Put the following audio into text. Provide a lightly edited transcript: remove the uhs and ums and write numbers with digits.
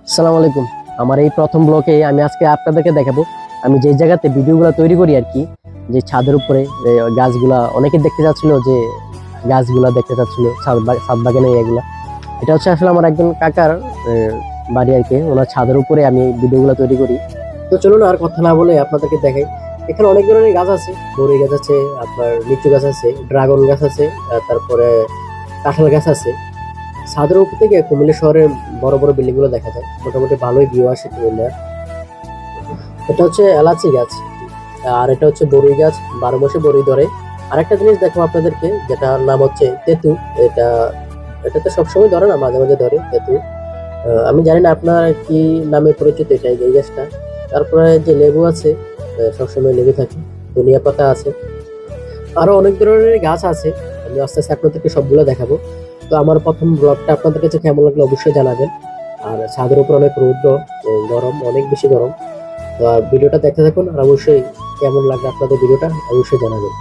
আসসালামু আলাইকুম। আমার এই প্রথম ব্লকে আমি আজকে আপনাদেরকে দেখাবো আমি যে জায়গাতে ভিডিওগুলো তৈরি করি আর কি, যে ছাদের উপরে গাছগুলা অনেকে দেখতে চাচ্ছিল, যে গাছগুলা দেখতে চাচ্ছিল ছাদ বাগানে এগুলা। এটা হচ্ছে আসলে আমার একজন কাকার বাড়ি আর কি, ওনার ছাদের উপরে আমি ভিডিওগুলো তৈরি করি। তো চলুন আর কথা না বলে আপনাদেরকে দেখাই। এখানে অনেক ধরনের গাছ আছে, বড়ই গাছ আছে, আপনার লিচু গাছ আছে, ড্রাগন গাছ আছে, তারপরে কাঁঠাল গাছ আছে। ছাদের উপর থেকে কুমিল্লা শহরের বড় বড় বিল্ডিং গুলো দেখা যায়, মোটামুটি ভালোই ভিউ আসে কুমিল্লার। এটা হচ্ছে এলাচি গাছ, আর এটা হচ্ছে বড়ই গাছ, 12 মাসে বড়ই ধরে। আরেকটা জিনিস দেখো আপনাদেরকে, যেটার নাম হচ্ছে তেঁতু। এটা এটা তো সবসময় ধরে না, মাঝে মাঝে ধরে তেঁতু। আমি জানি না আপনার কি নামে পরিচিত এটা, এই গাছটা। তারপরে যে লেবু আছে, সবসময় লেবু থাকে, ধনিয়া পাতা আছে, আরো অনেক ধরনের গাছ আছে। আমি আস্তে আস্তে আপনাদেরকে সবগুলো দেখাবো। তো আমার প্রথম ব্লগটা আপনাদের কাছে কেমন লাগলো অবশ্যই জানাবেন। আর ছাদের উপর অনেক রৌদ্র, গরম, অনেক বেশি গরম। তো ভিডিওটা দেখতে থাকুন, আর অবশ্যই কেমন লাগলো আপনাদের ভিডিওটা অবশ্যই জানাবেন।